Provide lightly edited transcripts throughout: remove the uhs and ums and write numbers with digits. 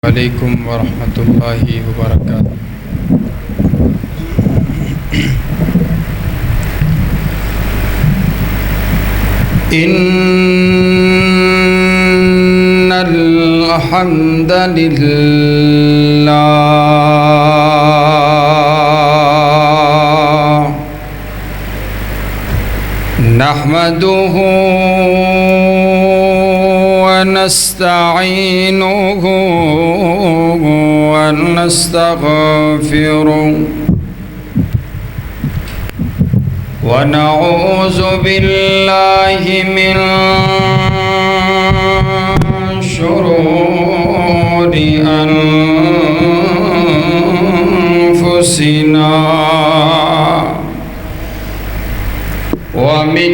علیکم ورحمۃ اللہ وبرکاتہ۔ ان الحمد للہ نحمده ونستعینه ونستغفره ونعوذ بالله من شرور أنفسنا ومن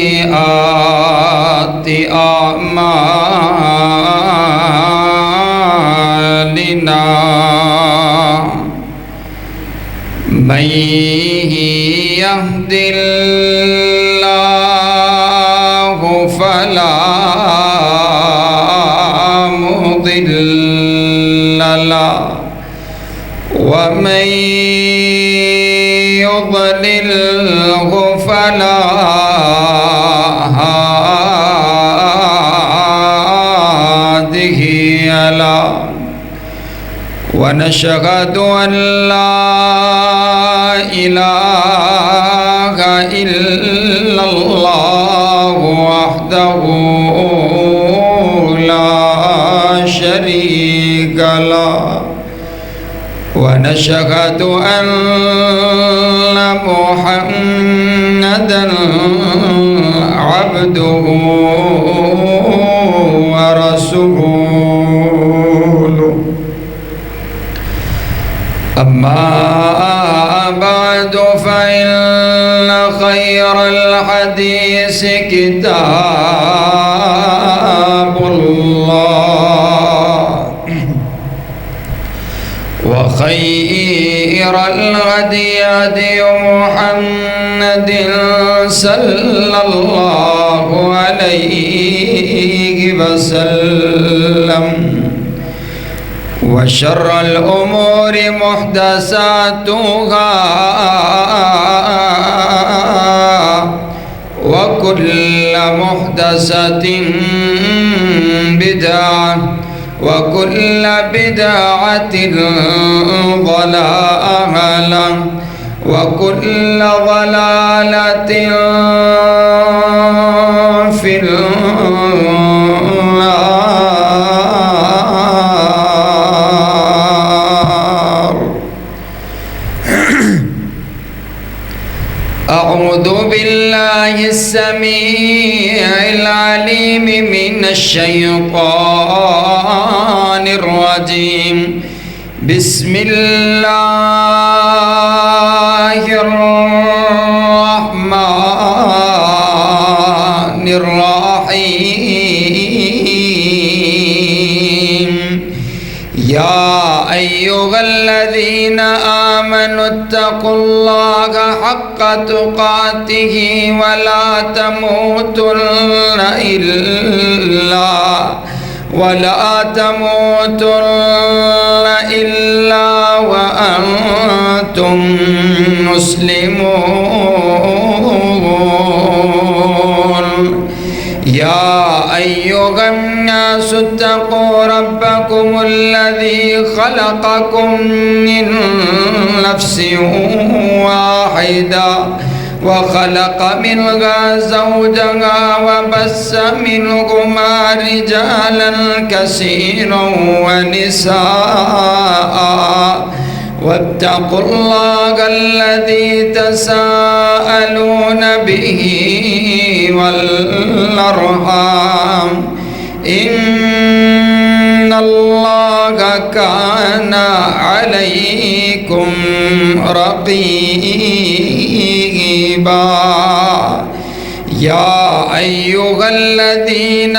سيئات أعمالنا من يهد الله فلا مضل له ومن يضلله فلا هادي له ونشهد أن لا إله إلا الله وحده لا شريك له ونشهد أن محمدًا عبده ورسوله أما بعد فإن خير الحديث كتاب الله وخير الهدي هدي محمد صلى الله عليه وسلم وشر الأمور محدثاتها وكل محدثة بدعة وكل بدعة ضلالة وكل ضلالة في النار. أعوذ بالله السميع العليم من الشيطان الرجيم. بسم الله الرحمن الرحيم. يا أيها الذين آمنوا اتقوا الله حق تقاته ولا تموتن إلا وأنتم مسلمون. يا أيها الناس اتقوا ربكم الذي خلقكم من نفس واحدة وخلق منها زوجها وبث منهما رجالا كثيرا ونساء واتقوا الله الذي تساءلون به والأرحام إن الله كان عليكم رقيبا. يا أيها الذين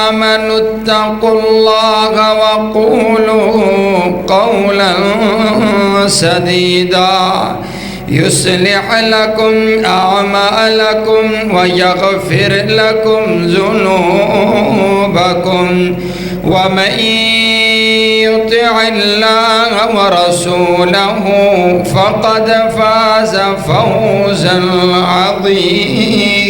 آمنوا اتقوا الله وقولوا قولا سديدا يصلح لكم أعمالكم ويغفر لكم ذنوبكم قلوبكم ومن يطع الله ورسوله فقد فاز فوزا عظيما.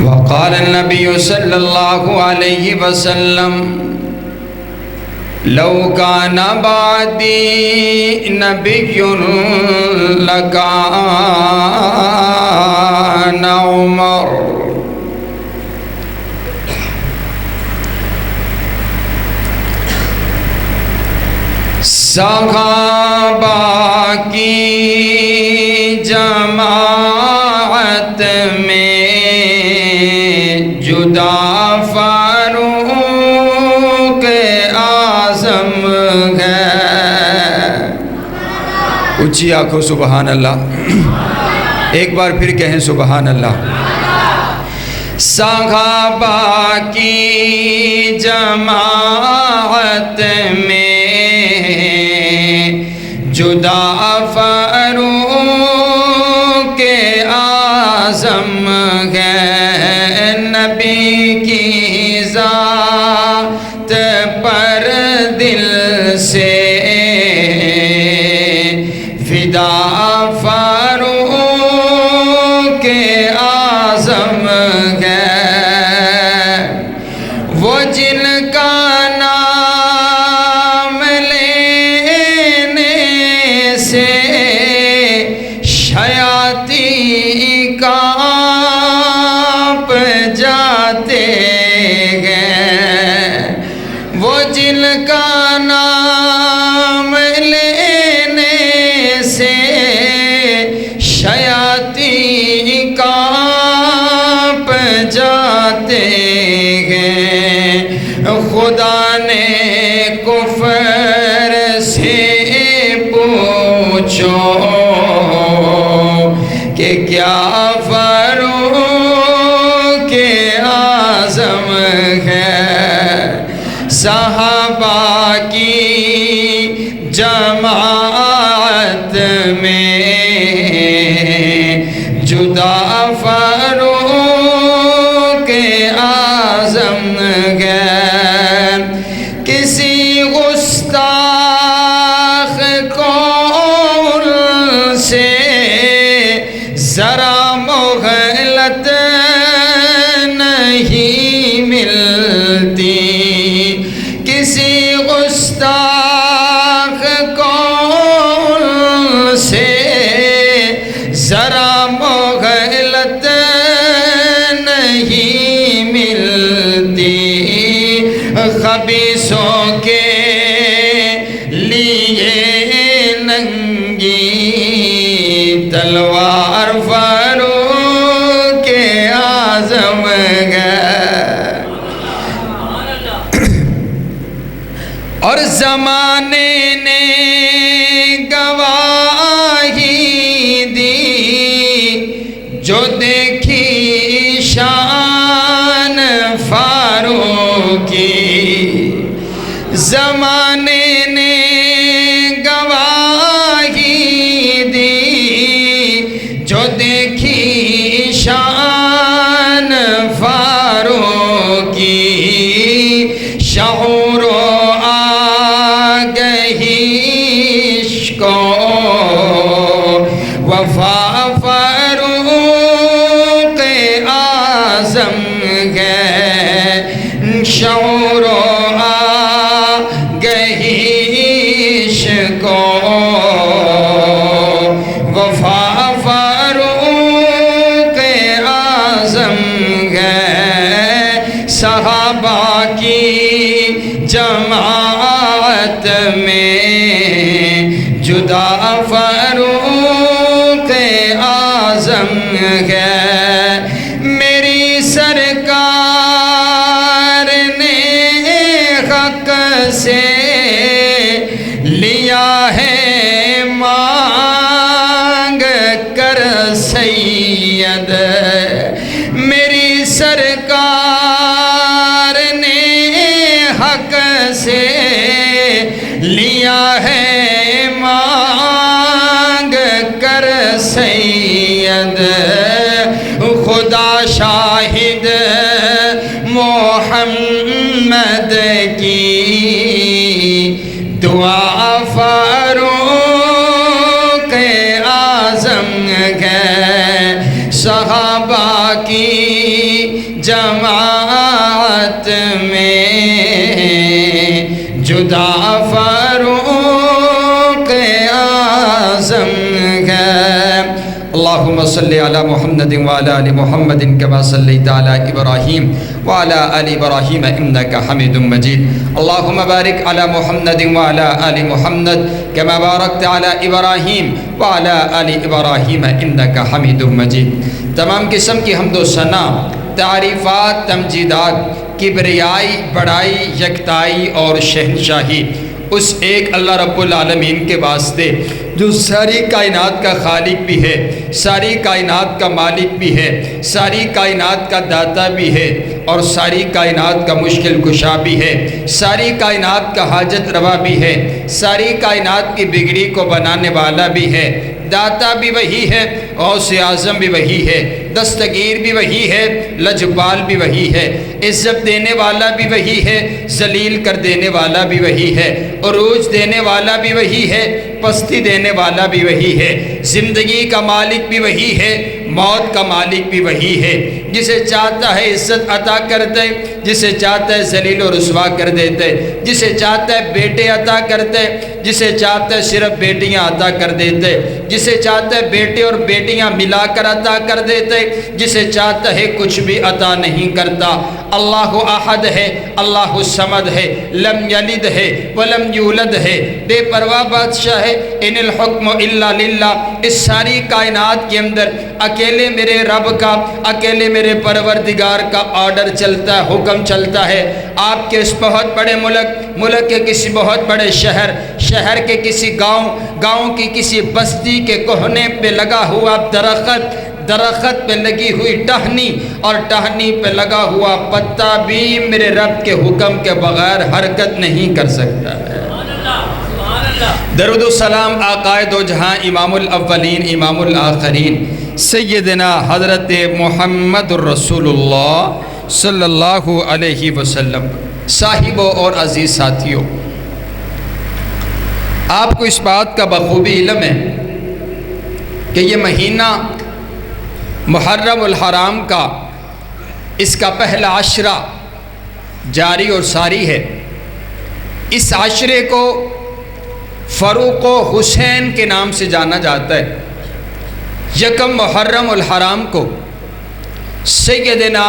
وقال النبي صلى الله عليه وسلم لو كان بعدي نبي لكان عمر. صحابہ کی جماعت میں جدا فاروق اعظم ہے. اونچی آنکھوں سبحان اللہ. ایک بار پھر کہیں سبحان اللہ. صحابہ کی جماعت میں جدا فاروق اعظم ہے. نبی کی ذات پر دل سے فدا فاروق اعظم ہے. وہ جن کا نام لینے سے شیاطین کانپ جاتے ہیں. وہ جن کا نام لینے سے شیاطین کانپ جاتے ہیں. خدا نے کفر سے پوچھو کہ کیا فاروق اعظم ہے. صحابہ کی جماعت میں جدا فاروق اعظم ہے. کسی گستاخ قول سے ذرا مہلت نہیں ملتی. کسی گستاخ قول سے ذرا مہلت نہیں ملتی. خبیثوں کے لیے ننگی تلوار فاروق اعظم ہے. اور زمانے نے گواہی دی جو دیکھی شان فاروق کی. زمانے نے گواہی دی جو دیکھی شان فاروق کی. شعور و آگہی عشق و وفا فاروق اعظم ہے. شعور و آگہی عشق و وفا فاروق اعظم ہے. صحابہ کی جماعت میں جدا فاروق اعظم ہے. میری سرکار نے حق سے لیا ہے مانگ کر سید. میری سرکار نے حق سے لیا ہے مانگ ہے صحابہ کی جماعت میں، جدا فاروق اعظم ہے۔ اللہم صلی علی محمد وعلی آل محمد کما صلیت علی ابراہیم وعلی آل ابراہیم انک حمید مجید۔ اللہم بارک علی محمد وعلی آل محمد کما بارکت علی ابراہیم وعلی آل ابراہیم انک حمید مجید۔ تمام قسم کی حمد و ثنا، تعریفات، تمجیدات، کبریائی، بڑائی، یکتائی اور شہنشاہی اس ایک اللہ رب العالمین کے واسطے جو ساری کائنات کا خالق بھی ہے، ساری کائنات کا مالک بھی ہے، ساری کائنات کا داتا بھی ہے اور ساری کائنات کا مشکل کشا بھی ہے، ساری کائنات کا حاجت روا بھی ہے، ساری کائنات کی بگڑی کو بنانے والا بھی ہے۔ داتا بھی وہی ہے، غوث اعظم بھی وہی ہے، دستگیر بھی وہی ہے، لجپال بھی وہی ہے، عزت دینے والا بھی وہی ہے، ذلیل کر دینے والا بھی وہی ہے، عروج دینے والا بھی وہی ہے، پستی دینے والا بھی وہی ہے، زندگی کا مالک بھی وہی ہے، موت کا مالک بھی وہی ہے۔ جسے چاہتا ہے عزت عطا کرتے، جسے چاہتا ہے ذلیل و رسوا کر دیتے، جسے چاہتا ہے بیٹے عطا کرتے، جسے چاہتا ہے صرف بیٹیاں عطا کر دیتے، جسے چاہتا ہے بیٹے اور بیٹیاں ملا کر عطا کر دیتے، جسے چاہتا ہے کچھ بھی عطا نہیں کرتا۔ اللہ احد ہے، اللہ الصمد ہے، لم یلد ہے ولم یولد ہے، بے پرواہ بادشاہ ہے، ان الحکم الا للہ۔ اس ساری کائنات کے اندر اکیلے میرے رب کا، اکیلے میرے پروردگار کا آرڈر چلتا ہے، حکم چلتا ہے۔ آپ کے اس بہت بڑے ملک کے کسی بہت بڑے شہر کے کسی گاؤں کی کسی بستی کے کوہنے پہ لگا ہوا درخت پہ لگی ہوئی ٹہنی اور ٹہنی پہ لگا ہوا پتا بھی میرے رب کے حکم کے بغیر حرکت نہیں کر سکتا ہے۔ درود و سلام آقائے دو جہاں، امام الاولین امام الآخرین، سیدنا حضرت محمد الرسول اللہ صلی اللہ علیہ وسلم۔ صاحبوں اور عزیز ساتھیوں، آپ کو اس بات کا بخوبی علم ہے کہ یہ مہینہ محرم الحرام کا اس کا پہلا عشرہ جاری اور ساری ہے۔ اس عشرے کو فروق و حسین کے نام سے جانا جاتا ہے۔ یکم محرم الحرام کو سیدنا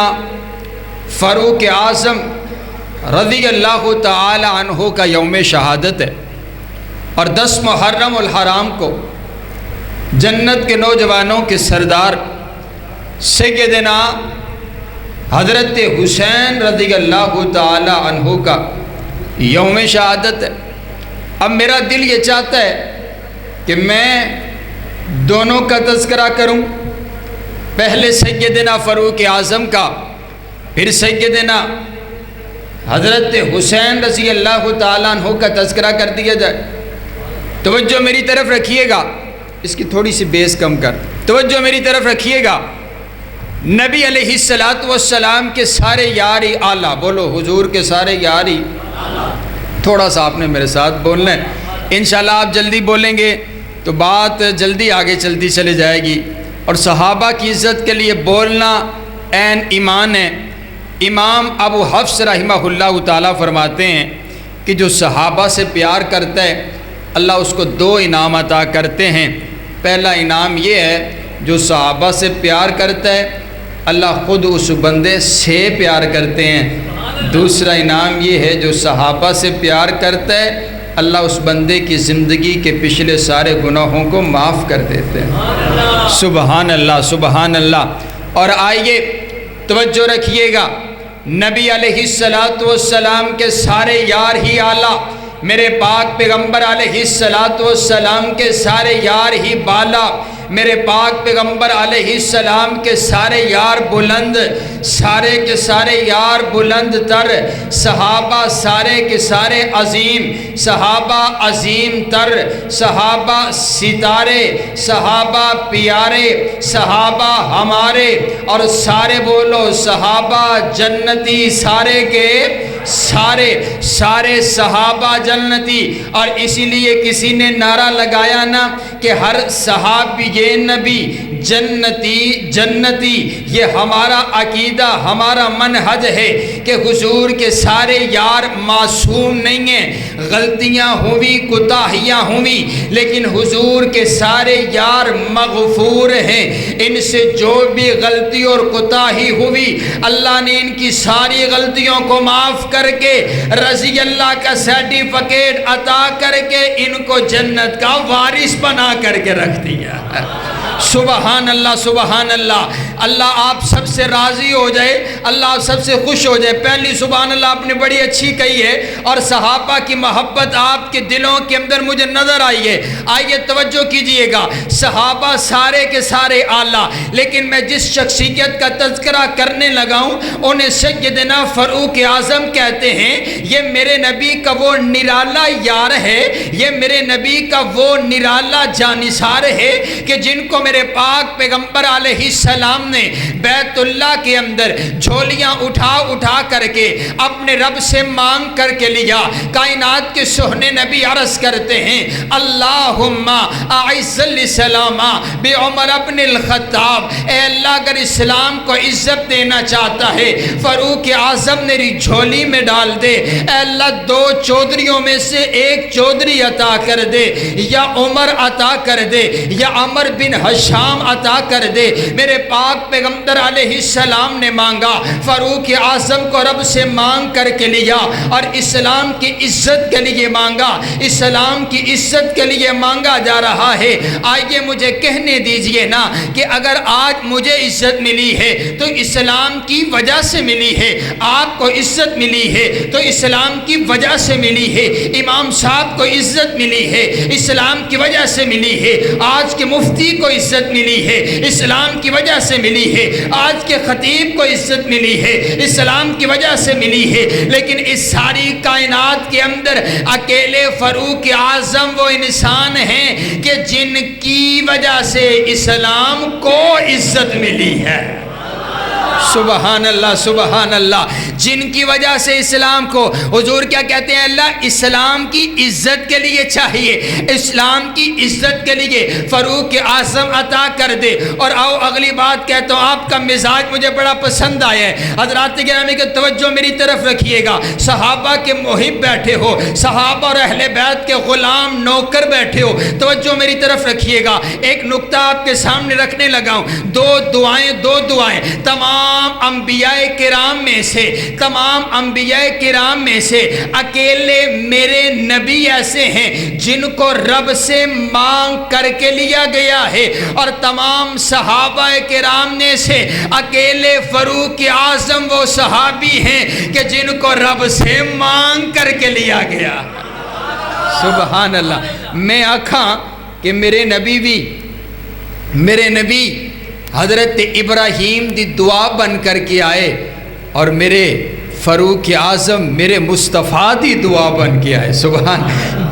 فاروق اعظم رضی اللہ تعالی عنہ کا یوم شہادت ہے، اور 10 محرم الحرام کو جنت کے نوجوانوں کے سردار سیدنا حضرت حسین رضی اللہ تعالی عنہ کا یوم شہادت ہے۔ اب میرا دل یہ چاہتا ہے کہ میں دونوں کا تذکرہ کروں، پہلے سیدنا فاروق اعظم کا، پھر سیدنا حضرت حسین رضی اللہ تعالیٰ عنہ کا تذکرہ کر دیا جائے۔ توجہ میری طرف رکھیے گا، اس کی تھوڑی سی بیس کم کر، توجہ میری طرف رکھیے گا۔ نبی علیہ السلام کے سارے یار ہی اعلیٰ، بولو حضور کے سارے یار ہی، تھوڑا سا آپ نے میرے ساتھ بولنا ہے۔ انشاءاللہ آپ جلدی بولیں گے تو بات جلدی آگے چلتی چلے جائے گی، اور صحابہ کی عزت کے لیے بولنا عین ایمان ہے۔ امام ابو حفص رحمہ اللہ تعالیٰ فرماتے ہیں کہ جو صحابہ سے پیار کرتا ہے اللہ اس کو 2 انعام عطا کرتے ہیں۔ پہلا انعام یہ ہے، جو صحابہ سے پیار کرتا ہے اللہ خود اس بندے سے پیار کرتے ہیں۔ دوسرا انعام یہ ہے، جو صحابہ سے پیار کرتا ہے اللہ اس بندے کی زندگی کے پچھلے سارے گناہوں کو معاف کر دیتے ہیں۔ سبحان اللہ، سبحان اللہ۔ اور آئیے توجہ رکھیے گا، نبی علیہ السلام کے سارے یار ہی اعلیٰ، میرے پاک پیغمبر علیہ السلام کے سارے یار ہی بالا، میرے پاک پیغمبر علیہ السلام کے سارے یار بلند، سارے کے سارے یار بلند تر، صحابہ سارے کے سارے عظیم، صحابہ عظیم تر، صحابہ ستارے، صحابہ پیارے، صحابہ ہمارے، اور سارے بولو صحابہ جنتی، سارے کے سارے صحابہ جنتی، اور اسی لیے کسی نے نعرہ لگایا نا کہ ہر صحابی نبی جنتی جنتی۔ یہ ہمارا عقیدہ، ہمارا منہج ہے کہ حضور کے سارے یار معصوم نہیں ہیں، غلطیاں ہوئی، کوتاہیاں ہوئی، لیکن حضور کے سارے یار مغفور ہیں۔ ان سے جو بھی غلطی اور کوتاہی ہوئی، اللہ نے ان کی ساری غلطیوں کو معاف کر کے رضی اللہ کا سرٹیفکیٹ عطا کر کے ان کو جنت کا وارث بنا کر کے رکھ دیا۔ سبحان اللہ سبحان اللہ۔ اللہ آپ سب سے راضی ہو جائے، اللہ آپ سب سے خوش ہو جائے۔ پہلی سبحان اللہ آپ نے بڑی اچھی کہی ہے، اور صحابہ کی محبت آپ کے دلوں کے اندر مجھے نظر آئی ہے۔ آئیے توجہ کیجئے گا، صحابہ سارے کے سارے اعلیٰ، لیکن میں جس شخصیت کا تذکرہ کرنے لگا ہوں انہیں سیدنا فاروق اعظم کہتے ہیں۔ یہ میرے نبی کا وہ نرالا یار ہے، یہ میرے نبی کا وہ نرالا جانثار ہے کہ جن کو میرے پاک پیغمبر علیہ السلام نے بیت اللہ کے اندر جھولیاں اٹھا کر کے اپنے رب سے مانگ کر کے لیا۔ کائنات کے سہنے نبی عرض کرتے ہیں، اللہم اعز الاسلام بعمر ابن الخطاب، اے اللہ اگر اسلام کو عزت دینا چاہتا ہے فاروق اعظم میری جھولی میں ڈال دے، اے اللہ دو چودھریوں میں سے ایک چودھری عطا کر دے، یا عمر عطا کر دے، یا عمر بن حشام عطا کر دے۔ میرے پاک پیغمبر علیہ السلام نے مانگا، فاروق اعظم کو رب سے مانگ کر کے لیا، اور اسلام کی عزت کے لیے مانگا، اسلام کی عزت کے لیے مانگا جا رہا ہے۔ آئیے مجھے کہنے دیجئے نا کہ اگر آج مجھے عزت ملی ہے تو اسلام کی وجہ سے ملی ہے، آپ کو عزت ملی ہے تو اسلام کی وجہ سے ملی ہے، امام صاحب کو عزت ملی ہے اسلام کی وجہ سے ملی ہے، آج کے مفتی کو عزت ملی ہے اسلام کی وجہ سے ملی ہے، آج کے خطیب کو عزت ملی ہے اسلام کی وجہ سے ملی ہے۔ لیکن اس ساری کائنات کے اندر اکیلے فاروق اعظم وہ انسان ہیں کہ جن کی وجہ سے اسلام کو عزت ملی ہے۔ سبحان اللہ سبحان اللہ، جن کی وجہ سے اسلام کو، حضور کیا کہتے ہیں، اللہ اسلام کی عزت کے لیے چاہیے، اسلام کی عزت کے لیے فاروق اعظم عطا کر دے۔ اور آؤ اگلی بات کہتا ہوں، آپ کا مزاج مجھے بڑا پسند آیا ہے، حضرات گرامی کی توجہ میری طرف رکھیے گا۔ صحابہ کے محب بیٹھے ہو، صحابہ اور اہل بیت کے غلام نوکر بیٹھے ہو، توجہ میری طرف رکھیے گا۔ ایک نقطہ آپ کے سامنے رکھنے لگا ہوں، دو دعائیں تمام انبیاء کرام میں سے اکیلے میرے نبی ایسے ہیں جن کو رب سے مانگ کر کے لیا گیا ہے، اور تمام صحابہ کرام میں سے اکیلے فاروق اعظم وہ صحابی ہیں کہ جن کو رب سے مانگ کر کے لیا گیا۔ سبحان اللہ۔ میں آکھاں کہ میرے نبی حضرت ابراہیم دی دعا بن کر کے آئے، اور میرے فاروق اعظم میرے مصطفیٰ دی دعا بن کے آئے۔ سبحان۔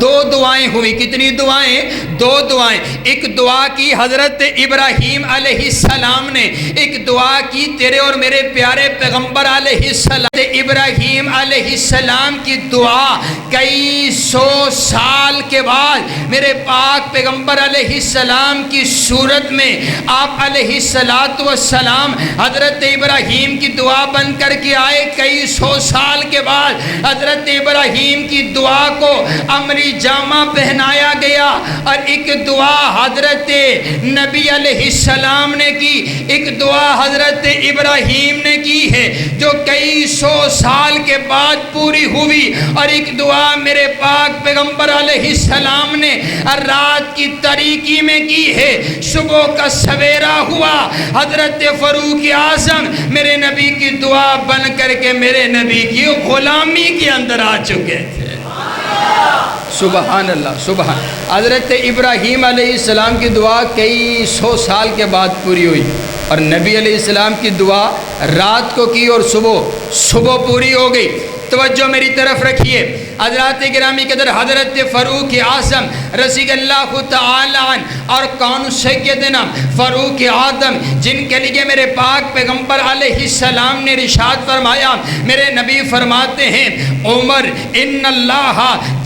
دو دعائیں ہوئی، کتنی دعائیں؟ دو دعائیں۔ ایک دعا کی حضرت ابراہیم علیہ السلام نے، ایک دعا کی تیرے اور میرے پیارے پیغمبر علیہ السلام۔ ابراہیم علیہ السلام کی دعا کئی سو سال کے بعد میرے پاک پیغمبر علیہ السلام کی صورت میں آپ علیہ السلام حضرت ابراہیم کی دعا بن کر کے آئے۔ کئی سو سال کے بعد حضرت ابراہیم کی دعا کو عملی جامہ پہنایا گیا، اور ایک دعا حضرت نبی علیہ السلام نے کی، ایک دعا حضرت ابراہیم نے کی ہے جو کئی سو سال کے بعد پوری ہوئی، اور ایک دعا میرے پاک پیغمبر علیہ السلام نے رات کی تاریکی میں کی ہے۔ صبح کا سویرا ہوا، حضرت فاروق اعظم میرے نبی کی دعا بن کر کے میرے نبی کی غلامی کے اندر آ چکے تھے۔ سبحان اللہ سبحان۔ حضرت ابراہیم علیہ السلام کی دعا کئی سو سال کے بعد پوری ہوئی، اور نبی علیہ السلام کی دعا رات کو کی اور صبح پوری ہو گئی۔ توجہ میری طرف رکھیے۔ حضرات گرامی قدر حضرت فاروق اعظم رضی اللہ تعالی عنہ اور کون سیدنا فاروق اعظم جن کے لیے میرے پاک پیغمبر علیہ السلام نے ارشاد فرمایا، میرے نبی فرماتے ہیں عمر ان اللہ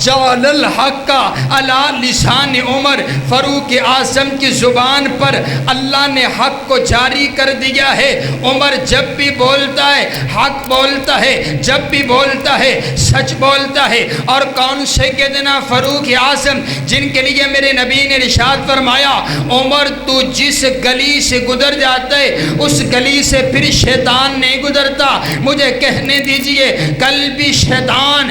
جعل الحق علی لسان عمر، فاروق اعظم کی زبان پر اللہ نے حق کو جاری کر دیا ہے۔ عمر جب بھی بولتا ہے حق بولتا ہے، جب بھی بولتا ہے سچ بولتا ہے۔ اور کون سیدنا فاروق اعظم جن کے لیے میرے نبی نے ارشاد فرمایا عمر تو جس گلی سے گزر جاتا ہے اس گلی سے پھر شیطان نہیں گزرتا۔ مجھے کہنے دیجئے کل بھی شیطان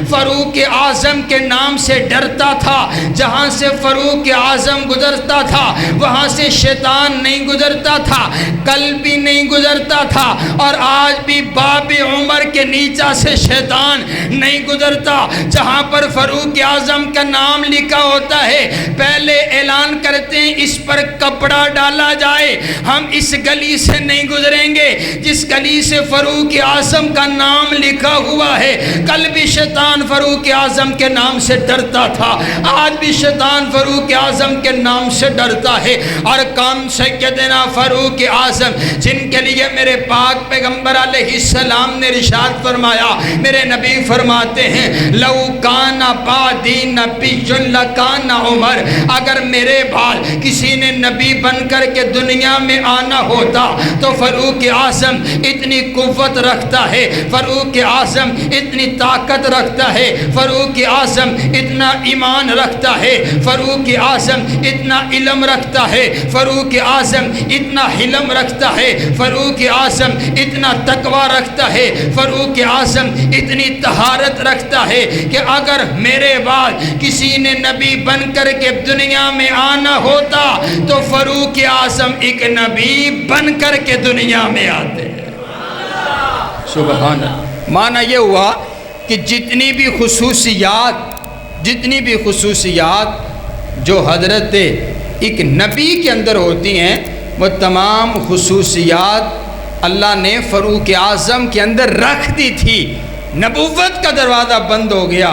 فاروق اعظم کے نام سے ڈرتا تھا، جہاں سے فاروق اعظم گزرتا تھا وہاں سے شیطان نہیں گزرتا تھا، کل بھی نہیں گزرتا تھا اور آج بھی باب عمر کے نیچا سے شیطان نہیں گزرتا۔ جہاں پر فاروق اعظم کا نام لکھا ہوتا ہے پہلے اعلان کرتے ہیں اس پر کپڑا ڈالا جائے، ہم اس گلی سے نہیں گزریں گے جس گلی سے فاروق اعظم کا نام لکھا ہوا ہے۔ کل بھی شیطان فاروق اعظم کے نام سے ڈرتا تھا، آج بھی شیطان فاروق اعظم کے نام سے ڈرتا ہے۔ اور کون سیدنا فاروق اعظم جن کے لیے میرے پاک پیغمبر علیہ السلام نے ارشاد فرمایا، میرے نبی فرماتے ہیں لو کان بعدی نبی لکان عمر، اگر میرے بعد کسی نے نبی بن کر کے دنیا میں آنا ہوتا تو فاروق اعظم اتنی قوت رکھتا ہے، فاروق اعظم اتنی طاقت رکھتا ہے، فاروق اعظم اتنا ایمان رکھتا ہے، فاروق اعظم اتنا علم رکھتا ہے، فاروق اعظم اتنا حلم رکھتا ہے، فاروق اعظم اتنا تقوی رکھتا ہے، فاروق اعظم اتنی طہارت رکھتا ہے کہ اگر میرے بعد کسی نے نبی بن کر کے دنیا میں آنا ہوتا تو فاروق اعظم ایک نبی بن کر کے دنیا میں آتے ہیں۔ سبحان اللہ۔ معنی یہ ہوا کہ جتنی بھی خصوصیات جو حضرت ایک نبی کے اندر ہوتی ہیں وہ تمام خصوصیات اللہ نے فاروق اعظم کے اندر رکھ دی تھی۔ نبوت کا دروازہ بند ہو گیا،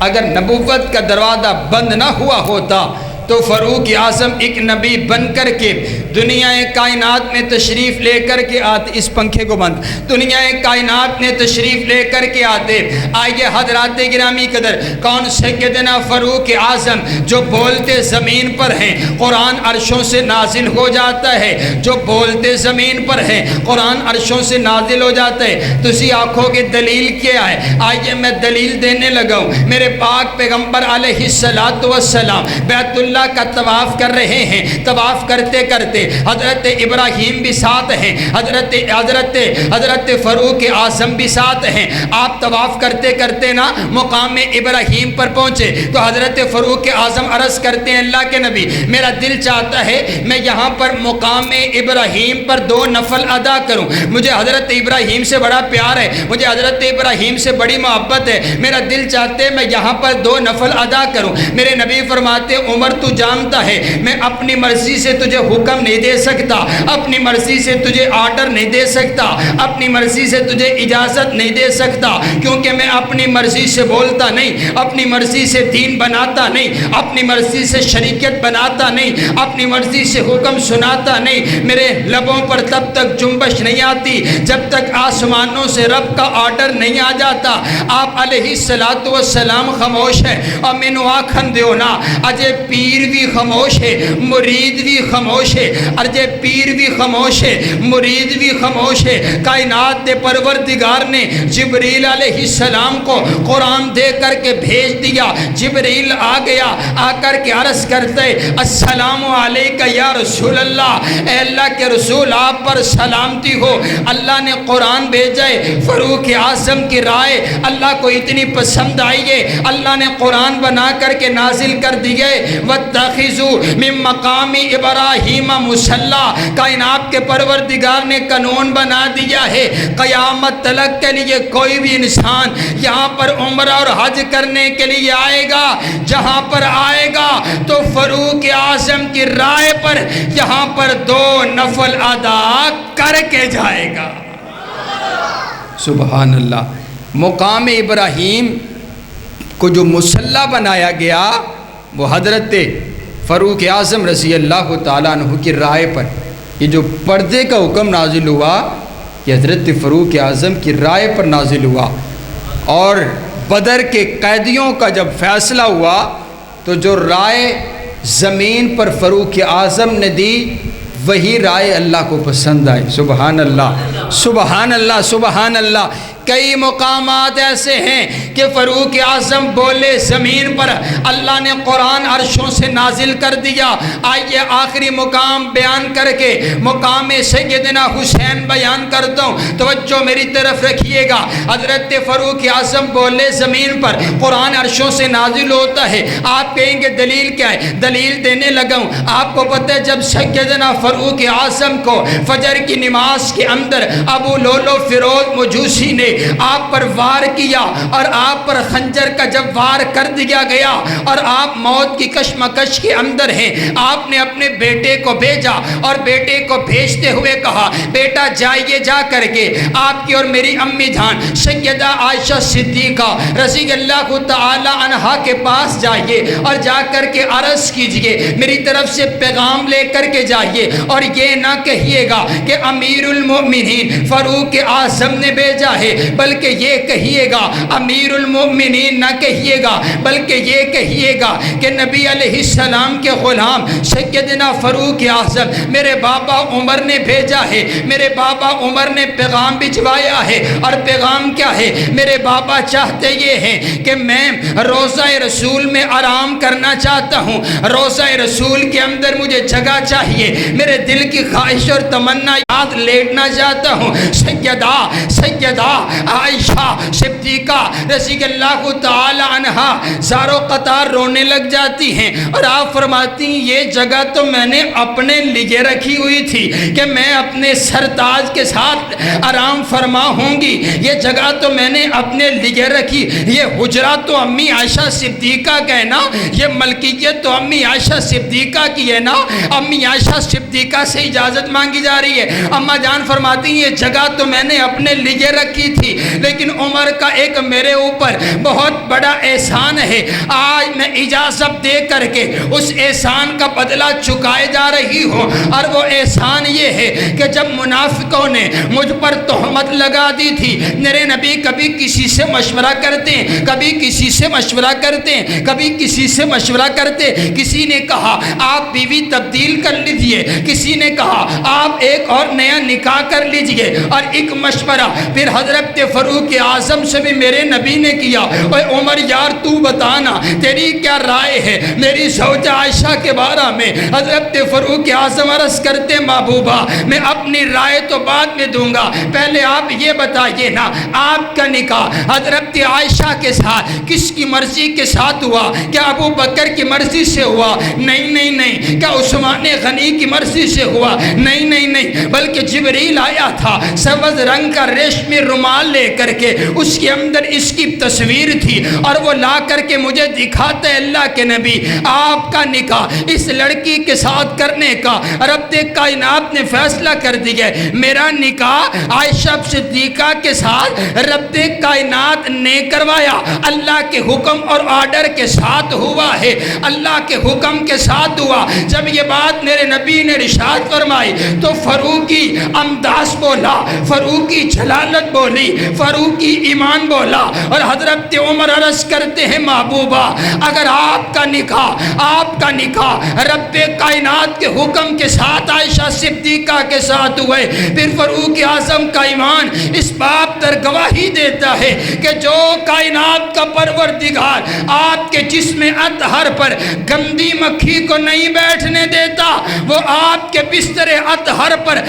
اگر نبوت کا دروازہ بند نہ ہوا ہوتا تو فاروق اعظم ایک نبی بن کر کے دنیا کائنات میں تشریف لے کر کے آتے، اس پنکھے کو بند، دنیا کائنات میں تشریف لے کر کے آتے۔ آئیے حضرات گرامی قدر کون سیدنا فاروق اعظم جو بولتے زمین پر ہیں قرآن عرشوں سے نازل ہو جاتا ہے، جو بولتے زمین پر ہیں قرآن عرشوں سے نازل ہو جاتا ہے۔ تسی آنکھوں کی دلیل کیا ہے؟ آئیے میں دلیل دینے لگا ہوں۔ میرے پاک پیغمبر علیہ السلام بیت اللہ کا طواف کر رہے ہیں، طواف کرتے کرتے حضرت ابراہیم بھی ساتھ ہیں، حضرت فاروق اعظم بھی ساتھ ہیں۔ آپ طواف کرتے کرتے نا مقام ابراہیم پر پہنچے تو حضرت فاروق اعظم عرض کرتے ہیں اللہ کے نبی میرا دل چاہتا ہے میں یہاں پر مقام ابراہیم پر 2 نفل ادا کروں، مجھے حضرت ابراہیم سے بڑا پیار ہے، مجھے حضرت ابراہیم سے بڑی محبت ہے، میرا دل چاہتے میں یہاں پر 2 نفل ادا کروں۔ میرے نبی فرماتے عمر تو جانتا ہے میں اپنی مرضی سے تجھے حکم نہیں دے سکتا، اپنی مرضی سے تجھے آرڈر نہیں دے سکتا، اپنی مرضی سے تجھے اجازت نہیں دے سکتا، کیونکہ میں اپنی مرضی سے بولتا نہیں، اپنی مرضی سے دین بناتا نہیں، اپنی مرضی سے شریعت بناتا نہیں، اپنی مرضی سے حکم سناتا نہیں۔ میرے لبوں پر تب تک جنبش نہیں آتی جب تک آسمانوں سے رب کا آرڈر نہیں آ جاتا۔ آپ علیہ السلام خاموش ہے اور مینو آکھن دیو نا اجے پیر بھی خاموش ہے، مرید بھی خاموش ہے، ارجے پیر بھی خاموش ہے، مرید بھی خاموش ہے۔ کائنات دے پروردگار نے جبریل علیہ السلام کو قرآن دے کر کے بھیج دیا، جبریل آ گیا، آ کر کے عرض کرتے السلام علیکہ یا رسول اللہ، اے اللہ کے رسول آپ پر سلامتی ہو۔ اللہ نے قرآن بھیجا ہے، فاروق اعظم کی رائے اللہ کو اتنی پسند آئی ہے، اللہ نے قرآن بنا کر کے نازل کر دیے وَاتَّخِذُوا مِن مَّقَامِ إِبْرَاهِيمَ مُصَلَّى، کائنات کے پروردگار نے قانون بنا دیا ہے قیامت تلک کے لیے کوئی بھی انسان یہاں پر عمرہ اور حج کرنے کے لیے آئے گا، جہاں پر آئے گا تو فاروق اعظم کی رائے پر یہاں پر 2 نفل ادا کر کے جائے گا۔ سبحان اللہ۔ مقام ابراہیم کو جو مصلی بنایا گیا وہ حضرت فاروق اعظم رضی اللہ تعالیٰ عنہ کی رائے پر، یہ جو پردے کا حکم نازل ہوا یہ حضرت فاروق اعظم کی رائے پر نازل ہوا، اور بدر کے قیدیوں کا جب فیصلہ ہوا تو جو رائے زمین پر فاروق اعظم نے دی وہی رائے اللہ کو پسند آئی۔ سبحان اللہ، سبحان اللہ، سبحان اللہ۔ کئی مقامات ایسے ہیں کہ فاروق اعظم بولے زمین پر اللہ نے قرآن عرشوں سے نازل کر دیا۔ آئیے آخری مقام بیان کر کے مقام سیدنا حسین بیان کرتا ہوں، توجہ میری طرف رکھیے گا۔ حضرت فاروق اعظم بولے زمین پر قرآن عرشوں سے نازل ہوتا ہے۔ آپ کہیں گے دلیل کیا ہے؟ دلیل دینے لگا ہوں۔ آپ کو پتہ ہے جب سیدنا فاروق اعظم کو فجر کی نماز کے اندر ابو لولو فیروز مجوسی نے آپ پر وار کیا، اور آپ پر خنجر کا جب وار کر دیا گیا اور آپ موت کی کشمکش کے اندر ہیں، آپ نے اپنے بیٹے کو بھیجا اور بیٹے کو بھیجتے ہوئے کہا بیٹا جائیے جا کر کے آپ کی اور میری امی جان سیدہ عائشہ صدیقہ رضی اللہ تعالی عنہا کے پاس جائیے اور جا کر کے عرض کیجئے، میری طرف سے پیغام لے کر کے جائیے، اور یہ نہ کہیے گا کہ امیر المؤمنین فاروق اعظم نے بھیجا ہے، بلکہ یہ کہیے گا امیر المؤمنین نہ کہیے گا، بلکہ یہ کہیے گا کہ نبی علیہ السلام کے غلام سیدنا فاروق اعظم میرے بابا عمر نے بھیجا ہے، میرے بابا عمر نے پیغام بھجوایا ہے، اور پیغام کیا ہے؟ میرے بابا چاہتے یہ ہیں کہ میں روضہ رسول میں آرام کرنا چاہتا ہوں، روضہ رسول کے اندر مجھے جگہ چاہیے، میرے دل کی خواہش اور تمنا یاد لیٹنا چاہتا ہوں۔ سیدہ عائشہ صدیقہ رضی اللہ تعالی عنہا زارو قطار رونے لگ جاتی ہیں، اور آپ فرماتی ہیں یہ جگہ تو میں نے اپنے لیے رکھی ہوئی تھی کہ میں اپنے سرتاج کے ساتھ آرام فرما ہوں گی، یہ جگہ تو میں نے اپنے لیے رکھی، یہ حجرہ تو امی عائشہ صدیقہ کا ہے نا، یہ ملکیت تو امی عائشہ صدیقہ کی ہے نا۔ امی عائشہ صدیقہ سے اجازت مانگی جا رہی ہے۔ اماں جان فرماتی ہیں یہ جگہ تو میں نے اپنے لیے رکھی تھی، لیکن عمر کا ایک میرے اوپر بہت بڑا احسان ہے، آج میں اجازت دے کر کے اس احسان کا بدلہ چکائے جا رہی ہوں، اور وہ احسان یہ ہے کہ جب منافقوں نے مجھ پر تہمت لگا دی تھی، میرے نبی کبھی کسی سے مشورہ کرتے ہیں، کبھی کسی سے مشورہ کرتے ہیں، کبھی کسی سے مشورہ کرتے، کسی نے کہا آپ بیوی تبدیل کر لیجئے، کسی نے کہا آپ ایک اور نیا نکاح کر لیجئے، اور ایک مشورہ پھر حضرت فاروق اعظم سے بھی میرے نبی نے کیا، اے عمر یار تو بتانا تیری کیا رائے ہے میری زوجہ عائشہ کے بارے میں؟ حضرت فاروق اعظم عرض کرتے محبوبہ میں اپنی رائے تو بعد میں دوں گا، پہلے آپ یہ بتائیے نا آپ کا نکاح حضرت عائشہ کے ساتھ کس کی مرضی کے ساتھ ہوا؟ کیا ابو بکر کی مرضی سے ہوا؟ نہیں نہیں نہیں۔ کیا عثمان غنی کی مرضی سے ہوا؟ نہیں نہیں نہیں، بلکہ جبریل آیا تھا سبز رنگ کا ریشمی رومال لے کر کے، اس کے اندر اس کی تصویر تھی، اور وہ لا کر کے مجھے دکھاتے اللہ کے نبی آپ کا نکاح اس لڑکی کے ساتھ کرنے کا رب کائنات نے فیصلہ کر دیا ہے، میرا نکاح عائشہ صدیقہ کے ساتھ رب کائنات نے کروایا، اللہ کے حکم اور آرڈر کے ساتھ ہوا ہے، اللہ کے حکم کے ساتھ ہوا۔ جب یہ بات میرے نبی نے ارشاد فرمائی تو فاروقی انداز بولا، فاروقی جلالت بولی، فاروقی ایمان بولا، اور حضرت عمر عرض کرتے ہیں محبوبہ اگر آپ کا نکاح رب کائنات کے حکم کے ساتھ عائشہ صدیقہ کے ساتھ ہوئے، پھر فاروق اعظم کا ایمان اس بات پر گواہی دیتا ہے کہ جو کائنات کا پروردگار آپ کے جسم اطہر پر گندی مکھی کو نہیں بیٹھنے دیتا، وہ آپ کے بستر اطہر پر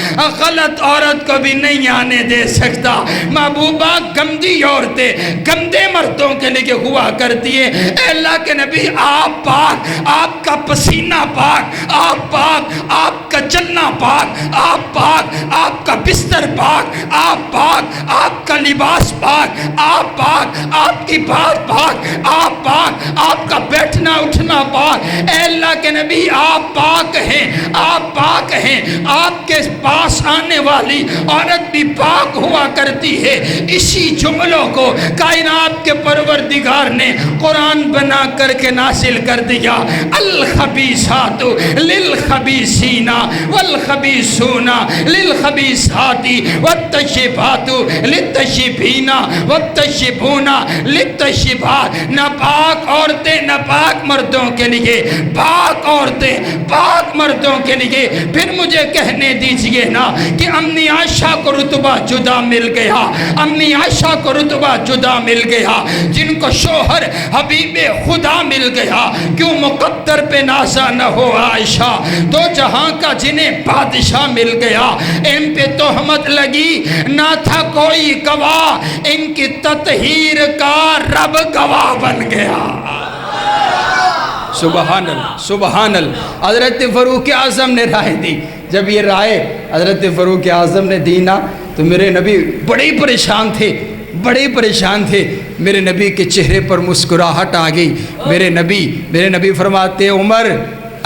غلط عورت کو بھی نہیں آنے دے سکتا۔ محبوبہ گندی عورتیں گندے مردوں کے لیے ہوا کرتی ہے، اے اللہ کے نبی آپ پاک، آپ کا پسینہ پاک، آپ پاک، آپ کا چلنا پاک، آپ پاک، آپ کا بستر پاک، آپ پاک، آپ کا لباس پاک، آپ پاک، آپ کی بات پاک، آپ پاک، آپ کا بیٹھنا اٹھنا پاک، اے اللہ کے نبی آپ پاک ہیں، آپ پاک ہیں، آپ کے پاس آنے والی عورت بھی پاک ہوا کرتی ہے۔ اسی جملوں کو کائنات کے پروردگار نے قرآن بنا کر کے نازل کر دیا۔ الخبیثات للخبیثین والخبیثون للخبیثات والطیبات للطیبین والطیبون للطیبات۔ ناپاک عورتیں ناپاک مردوں کے لیے، پاک عورتیں پاک مردوں کے لیے۔ پھر مجھے کہنے دیجئے نا کہ امی عائشہ کو رتبہ جدا مل گیا، امی عائشہ کو رتبہ جدا مل گیا، جن کو شوہر حبیب خدا مل گیا، کیوں مقدر پہ نازا نہ ہو عائشہ؟ دو جہاں کا جنہیں بادشاہ مل گیا، ان پہ تہمت لگی، نہ تھا کوئی گواہ، ان کی تطہیر کا رب گواہ بن گیا۔ سبحان اللہ سبحان اللہ۔ حضرت فاروق اعظم نے رائے دی، جب یہ رائے حضرت فاروق اعظم نے دی نا تو میرے نبی بڑے پریشان تھے، بڑے پریشان تھے۔ میرے نبی کے چہرے پر مسکراہٹ آ گئی۔ میرے نبی فرماتے عمر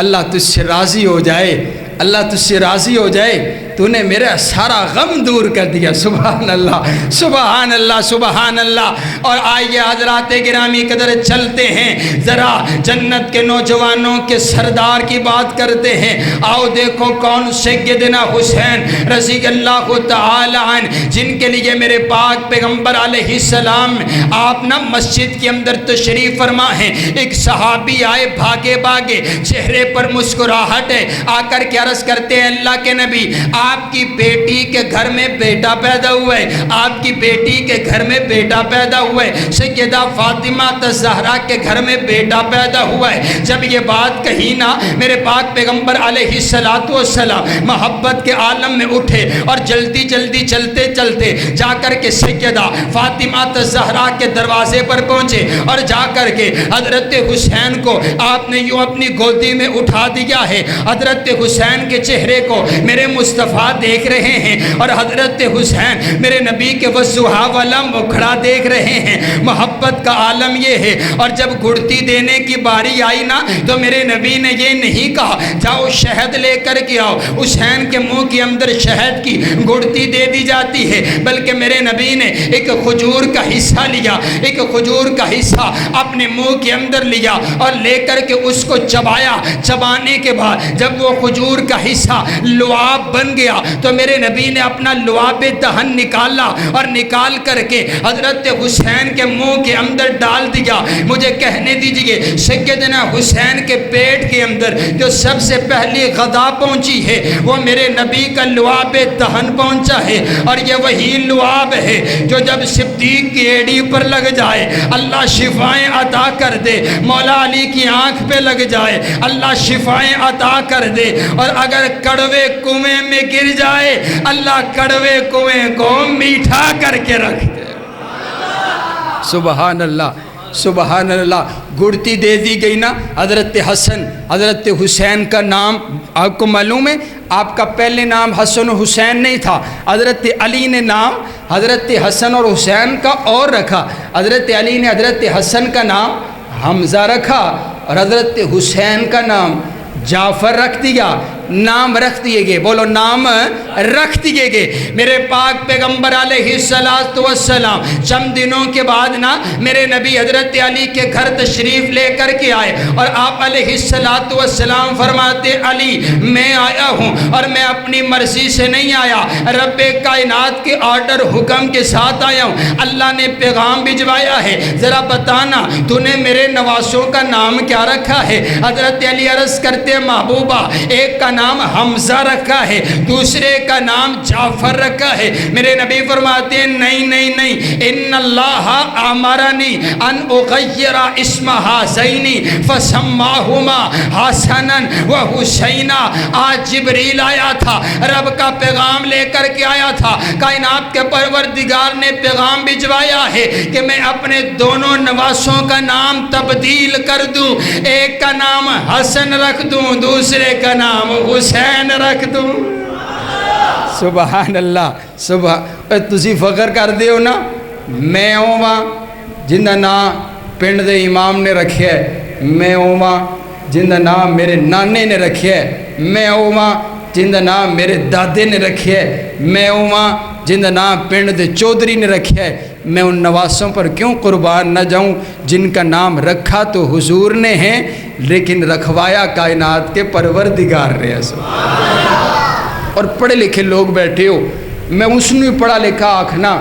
اللہ تجھ سے راضی ہو جائے، اللہ تجھ سے راضی ہو جائے، تو نے میرا سارا غم دور کر دیا۔ سبحان اللہ سبحان اللہ سبحان اللہ۔ اور آئیے حضرات گرامی قدر چلتے ہیں، ذرا جنت کے نوجوانوں کے سردار کی بات کرتے ہیں۔ آؤ دیکھو کون سیدنا حسین رضی اللہ تعالی عنہ، جن کے لیے میرے پاک پیغمبر علیہ السلام آپ نا مسجد کے اندر تشریف فرما ہیں۔ ایک صحابی آئے بھاگے بھاگے، چہرے پر مسکراہٹ ہے، آ کر کے عرض کرتے ہیں اللہ کے نبی آپ کی بیٹی کے گھر میں بیٹا پیدا ہوا ہے، آپ کی بیٹی کے گھر میں بیٹا پیدا ہوا ہے، سیدہ فاطمہ الزہرا کے گھر میں بیٹا پیدا ہوا ہے۔ جب یہ بات کہی نا میرے پاک پیغمبر علیہ السلام محبت کے عالم میں اٹھے اور جلدی جلدی چلتے چلتے جا کر کے سیدہ فاطمہ الزہرا کے دروازے پر پہنچے اور جا کر کے حضرت حسین کو آپ نے یوں اپنی گودی میں اٹھا دیا ہے۔ حضرت حسین کے چہرے کو میرے مصطفیٰ دیکھ رہے ہیں اور حضرت حسین میرے نبی کے وضحا والا مکھڑا دیکھ رہے ہیں۔ محبت کا عالم یہ ہے۔ اور جب گڑتی دینے کی باری آئی نا تو میرے نبی نے یہ نہیں کہا جاؤ شہد لے کر کے آؤ، حسین کے منہ کے اندر شہد کی گڑتی دے دی جاتی ہے، بلکہ میرے نبی نے ایک کھجور کا حصہ لیا، ایک کھجور کا حصہ اپنے منہ کے اندر لیا اور لے کر کے اس کو چبایا۔ چبانے کے بعد جب وہ کھجور کا حصہ لعاب بن گیا تو میرے نبی نے اپنا لعاب دہن نکالا اور نکال کر کے حضرت حسین کے منہ کے اندر ڈال دیا۔ مجھے کہنے دیجئے سیدنا حسین کے پیٹ کے اندر جو سب سے پہلی غذا پہنچی ہے وہ میرے نبی کا لعاب دہن پہنچا ہے، اور یہ وہی لعاب ہے جو جب صدیق کی ایڑی پر لگ جائے اللہ شفائیں عطا کر دے، مولا علی کی آنکھ پہ لگ جائے اللہ شفائیں عطا کر دے، اور اگر کڑوے کنویں میں گر جائے اللہ کڑوے کنویں کو میٹھا کر کے رکھ دے۔ سبحان اللہ سبحان اللہ۔ گڑتی دے دی گئی نا حضرت حسن حضرت حسین کا نام آپ کو معلوم ہے، آپ کا پہلے نام حسن و حسین نہیں تھا، حضرت علی نے نام حضرت حسن اور حسین کا اور رکھا۔ حضرت علی نے حضرت حسن کا نام حمزہ رکھا اور حضرت حسین کا نام جعفر رکھ دیا۔ نام رکھ دیے گئے، بولو نام رکھ دیے گئے۔ میرے پاک پیغمبر علیہ السلام چند دنوں کے بعد نا میرے نبی حضرت علی کے گھر تشریف لے کر کے آئے اور آپ علیہ السلام فرماتے علی میں آیا ہوں اور میں اپنی مرضی سے نہیں آیا، رب کائنات کے آرڈر حکم کے ساتھ آیا ہوں، اللہ نے پیغام بھجوایا ہے، ذرا بتانا تو نے میرے نواسوں کا نام کیا رکھا ہے؟ حضرت علی عرض کرتے محبوبہ ایک کا نام حمزہ رکھا ہے، دوسرے کا نام جعفر رکھا ہے۔ میرے نبی فرماتے ہیں نہیں نہیں نہیں، ان اللہ امرنی ان اغیر اسم حسین فسماہما حسنا و حسینا۔ آج جبریل آیا تھا، رب کا پیغام لے کر کے آیا تھا، کائنات کے پروردگار نے پیغام بھجوایا ہے کہ میں اپنے دونوں نواسوں کا نام تبدیل کر دوں، ایک کا نام حسن رکھ دوں، دوسرے کا نام حسین رکھ دوں۔ سبحان اللہ تسی فخر کر دے ہو نا میں ہوں جنہ نا پنڈ دے امام نے رکھے ہے، میں ہوں جن دا نام میرے نانے نے رکھیا ہے، میں اوواں جن دا نام میرے دادے نے رکھیا ہے، میں اوواں جن دا نام پنڈ دے چودھری نے رکھیا ہے، میں ان نواسوں پر کیوں قربان نہ جاؤں جن کا نام رکھا تو حضور نے ہے لیکن رکھوایا کائنات کے پروردگار نے ہے۔ اور پڑھے لکھے لوگ بیٹھے ہو، میں اس نے پڑھا لکھا آکھنا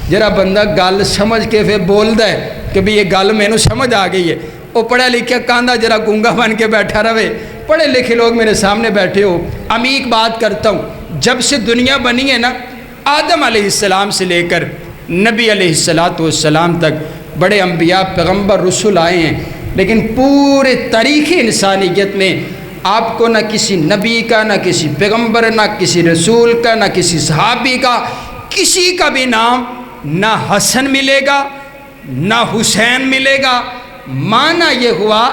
جرا بندہ گل سمجھ کے پھر بول دے کہ بھی یہ گل میں نے سمجھ آ گئی ہے، وہ پڑھا لکھا کاندھا جرا گونگا بن کے بیٹھا رہے۔ پڑھے لکھے لوگ میرے سامنے بیٹھے ہو، عمیق بات کرتا ہوں، جب سے دنیا بنی ہے نا، آدم علیہ السلام سے لے کر نبی علیہ السلام تک بڑے انبیاء پیغمبر رسول آئے ہیں، لیکن پورے تاریخ انسانیت میں آپ کو نہ کسی نبی کا، نہ کسی پیغمبر، نہ کسی رسول کا، نہ کسی صحابی کا، کسی کا بھی نام نہ حسن ملے گا نہ حسین ملے گا۔ معنی یہ ہوا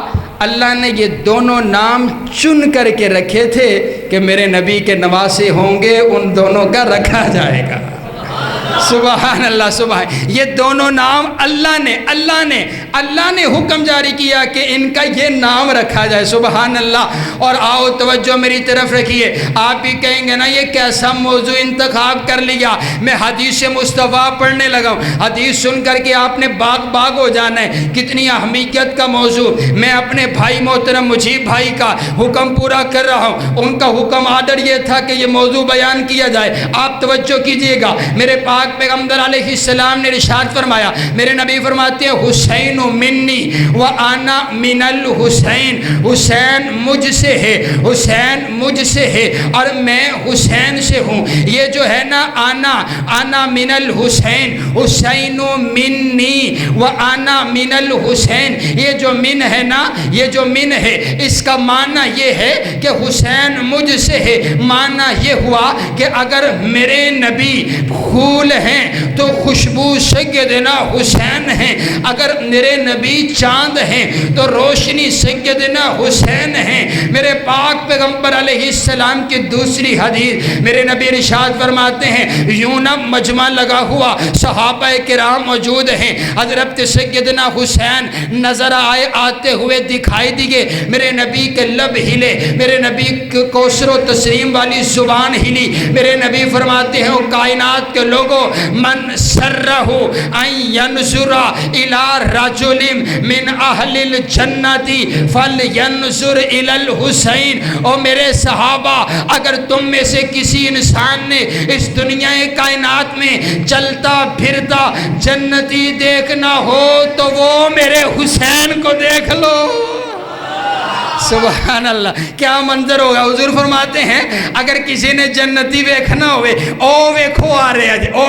اللہ نے یہ دونوں نام چن کر کے رکھے تھے کہ میرے نبی کے نواسے ہوں گے، ان دونوں کا رکھا جائے گا۔ سبحان اللہ، سبحان، یہ دونوں نام اللہ نے حکم جاری کیا کہ ان کا یہ نام رکھا جائے۔ سبحان اللہ۔ اور آؤ توجہ میری طرف رکھیے، آپ بھی کہیں گے نا یہ کیسا موضوع انتخاب کر لیا، میں حدیث مصطفیٰ پڑھنے لگا ہوں، حدیث سن کر کے آپ نے باغ ہو جانا ہے، کتنی اہمیت کا موضوع۔ میں اپنے بھائی محترم مجیب بھائی کا حکم پورا کر رہا ہوں، ان کا حکم آرڈر یہ تھا کہ یہ موضوع بیان کیا جائے۔ آپ توجہ کیجئے گا، میرے پاک پیغمبر علیہ السلام نے ارشاد فرمایا، میرے نبی فرماتے ہیں حسین منی و انا من الحسین، حسین مجھ سے ہے، حسین مجھ سے ہے اور میں حسین سے ہوں۔ یہ جو ہے نا انا من الحسین، حسین منی و انا من الحسین، یہ جو من ہے نا، یہ جو من ہے اس کا معنی یہ ہے کہ حسین مجھ سے ہے۔ معنی یہ ہوا کہ اگر میرے نبی پھول ہیں تو خوشبو سیدنا حسین ہیں، اگر میرے نبی چاند ہیں تو روشنی سیدنا حسین ہیں۔ میرے پاک پیغمبر علیہ السلام کی دوسری حدیث، میرے نبی ارشاد فرماتے ہیں یوں نہ مجمع لگا ہوا صحابہ کرام موجود ہیں، حضرت سیدنا حسین نظر آتے ہوئے دکھائی دیے، میرے نبی کے لب ہلے، میرے نبی کے کوثر و تسلیم والی زبان ہلی، میرے نبی فرماتے ہیں کائنات کے لوگوں من سرہ ان ینظر الی رجل من اہل الجنت فلینظر الی الحسین۔ او میرے صحابہ، اگر تم میں سے کسی انسان نے اس دنیا کائنات میں چلتا پھرتا جنتی دیکھنا ہو تو وہ میرے حسین کو دیکھ لو۔ سبحان اللہ، کیا منظر ہوگا۔ حضور فرماتے ہیں اگر کسی نے جنتی ویکھنا ہوئے، او ویکھو آ رہے جے، او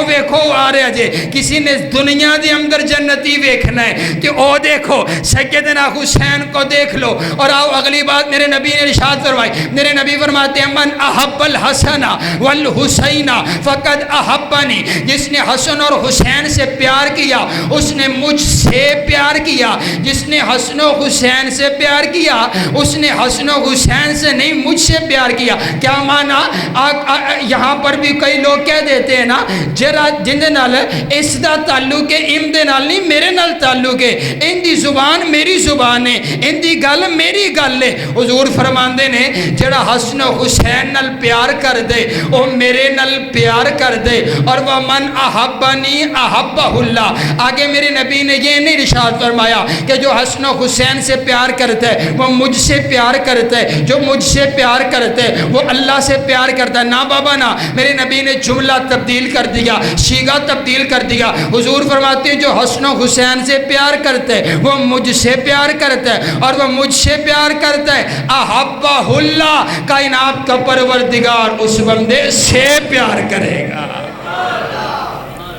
ویکھو آ رہے جے۔ کسی نے دنیا دے اندر جنتی ویکھنا ہے کہ او دیکھو سیدنا حسین کو دیکھ لو۔ اور آؤ اگلی بات میرے نبی نے ارشاد فرمائی، میرے نبی فرماتے ہیں من احب الحسن والحسین فقد احبنی، جس نے حسن اور حسین سے پیار کیا اس نے مجھ سے پیار کیا، جس نے حسن و حسین سے پیار کیا اس نے حسن و حسین سے نہیں مجھ سے پیار کیا۔ کیا معنی؟ یہاں پر بھی کئی لوگ کہہ دیتے ہیں نا جن دے نال اس دا تعلق ہے، ان دے نال نہیں، میرے نال تعلق ہے، ان دی زبان میری زبان ہے، ان دی گل میری گل ہے۔ حضور فرماندے نے جڑا حسن و حسین نال پیار کر دے وہ میرے نال پیار کر دے، اور ومن احبنی احبہ اللہ۔ آگے میرے نبی نے یہ نہیں ارشاد فرمایا کہ جو حسن و حسین سے پیار کرتا ہے وہ مجھ سے پیار کرتا ہے، جو مجھ سے پیار کرتا ہے وہ اللہ سے پیار کرتا ہے۔ نا بابا نا، میرے نبی نے جملہ تبدیل کر دیا، صیغہ تبدیل کر دیا۔ حضور فرماتے ہیں جو حسن و حسین سے پیار کرتا ہے وہ مجھ سے پیار کرتا ہے، اور وہ مجھ سے پیار کرتا ہے احبہ اللہ، کائنات کا پروردگار اس بندے سے پیار کرے گا۔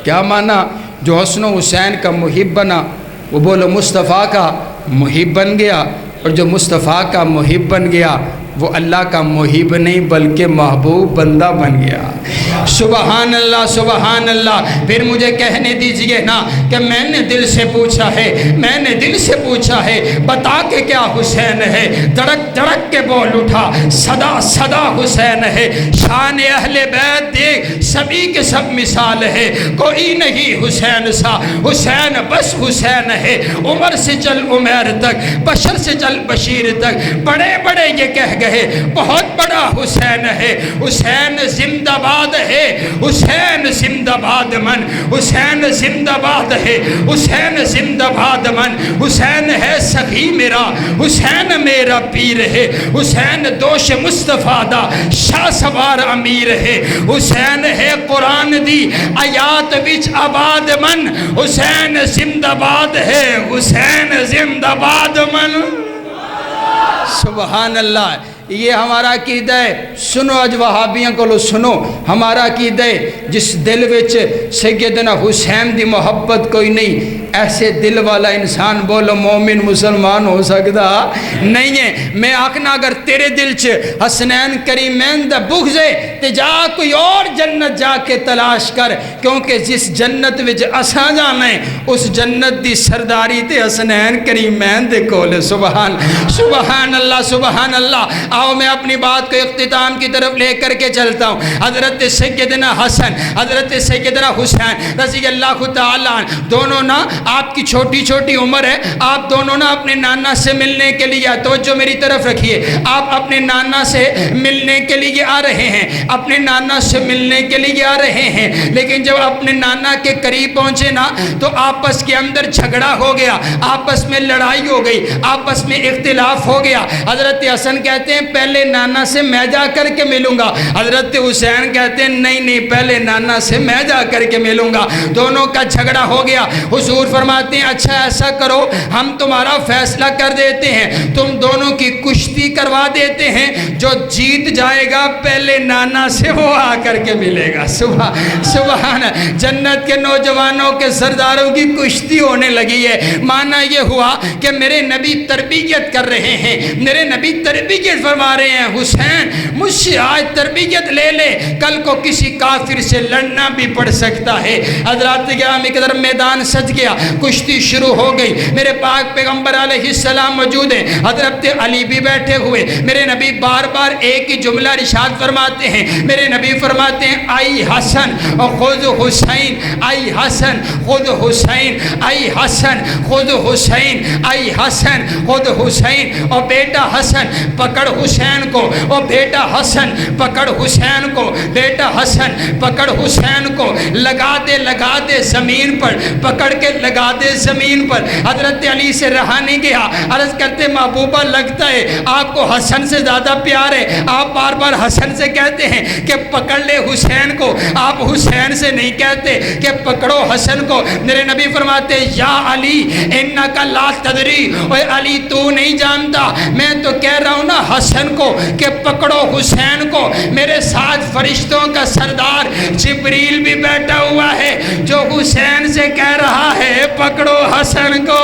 کیا معنی؟ جو حسن و حسین کا محب بنا وہ بولو مصطفیٰ کا محب بن گیا، اور جو مصطفیٰ کا محب بن گیا وہ اللہ کا محب نہیں بلکہ محبوب بندہ بن گیا۔ سبحان اللہ، سبحان اللہ۔ پھر مجھے کہنے دیجئے نا کہ میں نے دل سے پوچھا ہے، میں نے دل سے پوچھا ہے، بتا کے کیا حسین ہے، دڑک دڑک کے سے بول اٹھا صدا صدا حسین ہے، شان اہل بیت دیکھ سبھی کے سب مثال ہے، کوئی نہیں حسین سا، حسین بس حسین ہے، عمر سے چل عمیر تک، بشر سے چل بشیر تک، بڑے بڑے یہ کہہ گئے بہت بڑا حسین ہے، حسین زندہ باد ہے، حسین زندہ باد من، حسین زندہ باد ہے، حسین زندہ باد من، حسین ہے سخی میرا، حسین میرا پیر ہے، حسین دوش مصطفیٰ دا شاہ سوار امیر ہے، حسین ہے قرآن دی آیات وچ آباد من، حسین زندہ باد ہے، حسین زندہ باد من۔ سبحان اللہ، یہ ہمارا عقیدہ ہے۔ سنو اج وہابیاں کو لو سنو، ہمارا عقیدہ ہے جس دل وچ سیدنا حسین دی محبت کوئی نہیں، ایسے دل والا انسان بولو مومن مسلمان ہو سکتا نہیں ہے۔ میں آکھنا اگر تیرے دل چ حسنین کریمین دا بغض ہے تے جا کوئی اور جنت جا کے تلاش کر، کیونکہ جس جنت وچ اساں جانا ہے اس جنت دی سرداری تے حسنین کریمین دے کول۔ سبحان سبحان اللہ سبحان اللہ۔ آؤ میں اپنی بات کو اختتام کی طرف لے کر کے چلتا ہوں۔ حضرت سیدنا حسن، حضرت سیدنا حسین رضی اللہ تعالیٰ عنہ، دونوں نا آپ کی چھوٹی چھوٹی عمر ہے، آپ دونوں نا اپنے نانا سے ملنے کے لیے، توجہ میری طرف رکھیے، آپ اپنے نانا سے ملنے کے لیے آ رہے ہیں، اپنے نانا سے ملنے کے لیے آ رہے ہیں، لیکن جب اپنے نانا کے قریب پہنچے نا تو آپس کے اندر جھگڑا ہو گیا، آپس میں لڑائی ہو گئی، آپس میں اختلاف ہو گیا۔ حضرت حسن کہتے ہیں پہلے نانا سے میں جا کر کے ملوں گا، حضرت حسین کہتے ہیں نہیں پہلے نانا سے میں جا کر کے ملوں گا۔ دونوں کا جھگڑا ہو گیا۔ حضور فرماتے ہیں اچھا ایسا کرو، ہم تمہارا فیصلہ کر دیتے ہیں، تم دونوں کی کشتی کروا دیتے ہیں، جو جیت جائے گا پہلے نانا سے وہ آ کر کے ملے گا۔ سبحان جنت کے نوجوانوں کے سرداروں کی کشتی ہونے لگی ہے۔ معنی یہ ہوا کہ میرے نبی تربیت کر رہے ہیں، میرے نبی تربیت فرما رہے ہیں، حسین مجھ سے آج تربیت لے لے، کل کو کسی کافر سے لڑنا بھی پڑ سکتا ہے۔ حضرات گرامی کے در میدان سج گیا، کشتی شروع ہو گئی، میرے پاک پیغمبر علیہ السلام موجود ہیں، حضرت علی بھی بیٹھے ہوئے، میرے نبی بار بار ایک ہی جملہ ارشاد فرماتے ہیں، میرے نبی فرماتے ہیں آئی حسن خود حسین، آئی حسن خود حسین، آئی حسن خود حسین، آئی حسن خود حسین، اور بیٹا حسن پکڑ حسین کو، اور بیٹا حسن پکڑ حسین کو، بیٹا حسن پکڑ حسین کو، لگا دے زمین پر، پکڑ کے لگا دے زمین پر۔ حضرت علی سے رہا نہیں گیا، عرض کرتے محبوبہ لگتا ہے آپ کو حسن سے زیادہ پیار ہے، آپ بار بار حسن سے کہتے ہیں کہ پکڑ لے حسین کو، آپ حسین سے نہیں کہتے کہ پکڑو حسن کو۔ میرے نبی فرماتے یا علی انکا لا تدری، اے علی تو نہیں جانتا، میں تو کہہ رہا ہوں نا حسن کو کہ پکڑو حسین کو۔ میرے ساتھ فرشتوں کا سردار جبریل بھی بیٹھا ہوا ہے جو حسین سے کہہ رہا ہے پکڑو حسن کو۔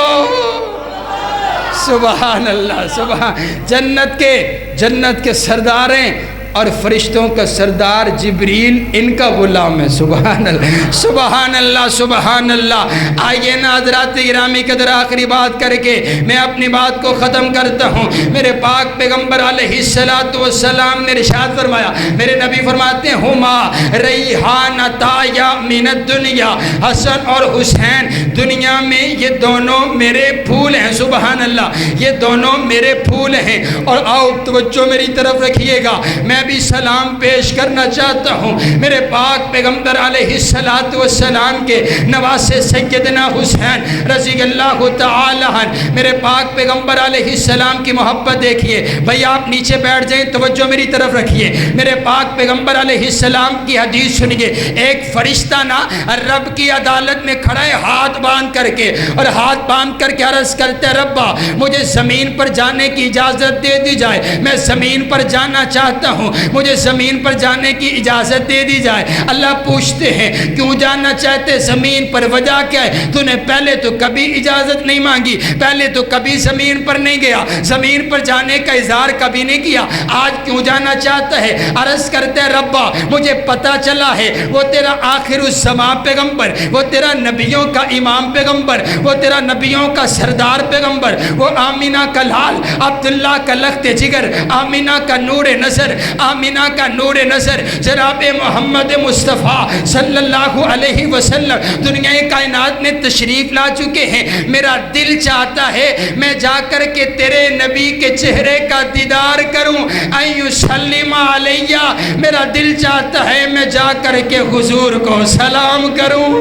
سبحان اللہ سبحان، جنت کے سردار ہیں اور فرشتوں کا سردار جبریل ان کا غلام ہے۔ سبحان اللہ سبحان اللہ سبحان اللہ۔ آئیے نا حضرات گرامی قدر آخری بات کر کے میں اپنی بات کو ختم کرتا ہوں۔ میرے پاک پیغمبر علیہ السلام نے ارشاد فرمایا، میرے نبی فرماتے ہیں ہما ریحانتا یا من الدنیا، حسن اور حسین دنیا میں یہ دونوں میرے پھول ہیں۔ سبحان اللہ، یہ دونوں میرے پھول ہیں۔ اور آؤ توجہ میری طرف رکھیے گا، میں بھی سلام پیش کرنا چاہتا ہوں میرے پاک پیغمبر علیہ السلام کے نواسے سیدنا حسین رضی اللہ تعالی عنہ۔ میرے پاک پیغمبر علیہ السلام کی محبت دیکھیے بھائی، آپ نیچے بیٹھ جائیں، توجہ میری طرف رکھیے۔ میرے پاک پیغمبر علیہ السلام کی حدیث سنیے، ایک فرشتہ نا رب کی عدالت میں کھڑا ہے ہاتھ باندھ کر کے، اور ہاتھ باندھ کر کے عرض کرتا ہے ربا مجھے زمین پر جانے کی اجازت دے دی جائے، میں زمین پر جانا چاہتا ہوں۔ ہوں، مجھے زمین پر جانے کی اجازت دے دی جائے۔ اللہ پوچھتے ہیں کیوں جانا چاہتے زمین پر، وجہ کیا ہے؟ تو نے پہلے تو کبھی اجازت نہیں مانگی، پہلے تو کبھی زمین پر نہیں گیا، زمین پر جانے کا اظہار کبھی نہیں کیا، آج کیوں جانا چاہتا ہے؟ عرض کرتے ہیں ربا مجھے پتا چلا ہے وہ تیرا آخر الزمان پیغمبر، وہ تیرا نبیوں کا امام پیغمبر، وہ تیرا نبیوں کا سردار پیغمبر، وہ آمینہ کا لال، عبداللہ کا لخت جگر، آمینہ کا نور نظر، آمینہ کا نور نظر، جناب محمد مصطفیٰ صلی اللہ علیہ وسلم دنیا کائنات میں تشریف لا چکے ہیں۔ میرا دل چاہتا ہے میں جا کر کے تیرے نبی کے چہرے کا دیدار کروں، ایو سلم علیہ، میرا دل چاہتا ہے میں جا کر کے حضور کو سلام کروں،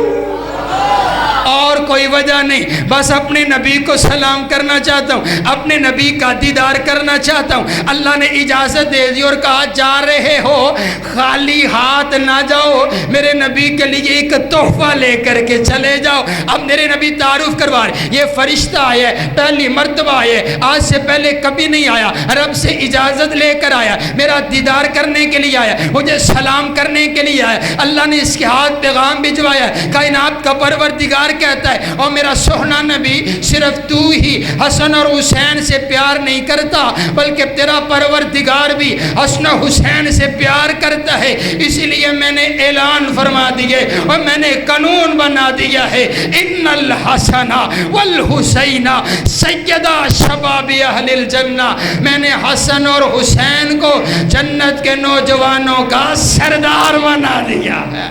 اور کوئی وجہ نہیں، بس اپنے نبی کو سلام کرنا چاہتا ہوں، اپنے نبی کا دیدار کرنا چاہتا ہوں۔ اللہ نے اجازت دے دی اور کہا جا رہے ہو خالی ہاتھ نہ جاؤ، میرے نبی کے لیے ایک تحفہ لے کر کے چلے جاؤ۔ اب میرے نبی تعارف کروا رہے، یہ فرشتہ آیا ہے، پہلی مرتبہ آیا ہے، آج سے پہلے کبھی نہیں آیا، رب سے اجازت لے کر آیا، میرا دیدار کرنے کے لیے آیا، مجھے سلام کرنے کے لیے آیا۔ اللہ نے اس کے ہاتھ پیغام بھجوایا، کائنات کا پروردگار کہتا ہے اور میرا سوہنا نبی صرف تو ہی حسن اور حسین سے پیار نہیں کرتا بلکہ تیرا پروردگار بھی حسن و حسین سے پیار کرتا ہے، اسی لیے میں نے اعلان فرما دیے اور میں نے قانون بنا دیا ہے، ان الحسن والحسین سیدہ شباب اہل الجنہ، میں نے حسن اور حسین کو جنت کے نوجوانوں کا سردار بنا دیا ہے۔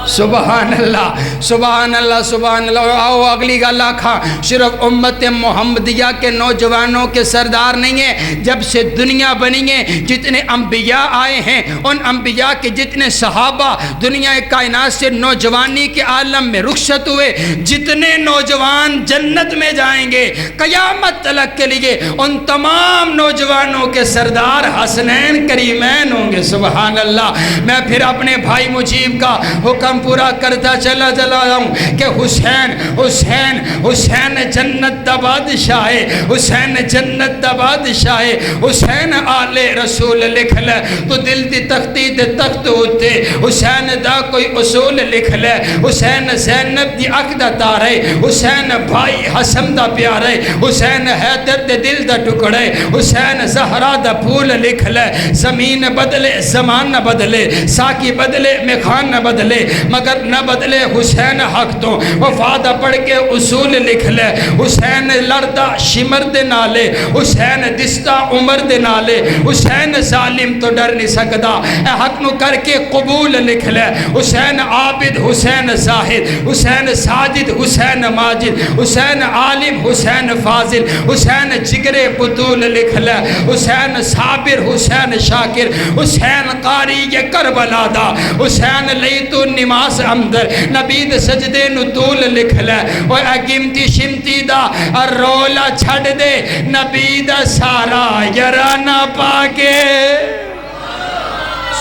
سبحان اللہ سبحان اللہ سبحان اللہ۔ آؤ اگلی گل آکھا، صرف امت محمدیہ کے نوجوانوں کے سردار نہیں ہیں، جب سے دنیا بنی ہے جتنے انبیاء آئے ہیں ان انبیاء کے جتنے صحابہ دنیا کائنات سے نوجوانی کے عالم میں رخصت ہوئے، جتنے نوجوان جنت میں جائیں گے قیامت تلک کے لیے ان تمام نوجوانوں کے سردار حسنین کریمین ہوں گے۔ سبحان اللہ۔ میں پھر اپنے بھائی مجیب کا حکم پورا کرتا چلا جاؤں کہ حسین حسین حسین جنت دا بادشاہ ہے، حسین جنت دا بادشاہ ہے، حسین آل رسول لکھ لے تو دل دی تختی دے تخت ہوتے، حسین دا کوئی اصول لکھ لے، حسین زینب دی اک دا تارے، حسین بھائی حسن دا پیارے، حسین حیدر دے دل دا ٹکڑے، حسین زہرا دا پھول لکھ لے، زمین بدلے زمان نہ بدلے، ساکی بدلے میخان نہ بدلے مگر نہ بدلے حسین حق تو، وفادہ پڑھ کے اصول لکھ لے، حسین لڑدہ شمر دے نالے، حسین دستہ عمر دے نالے، حسین ظالم تو ڈر نہیں سکدا، اے حق نو کر کے قبول لکھ لے، حسین عابد حسین زاہد، حسین ساجد حسین ماجد، حسین عالم حسین فاضل، حسین جگر بطول لکھ لے، حسین صابر حسین شاکر، حسین قاری یہ کربلا دا، حسین لیتو نماز اندر نبی دے سجدے نو طول لکھ لے، اور اگمتی شمتی دا رولا چھڑ دے نبی دا سارا یرانا پاکے۔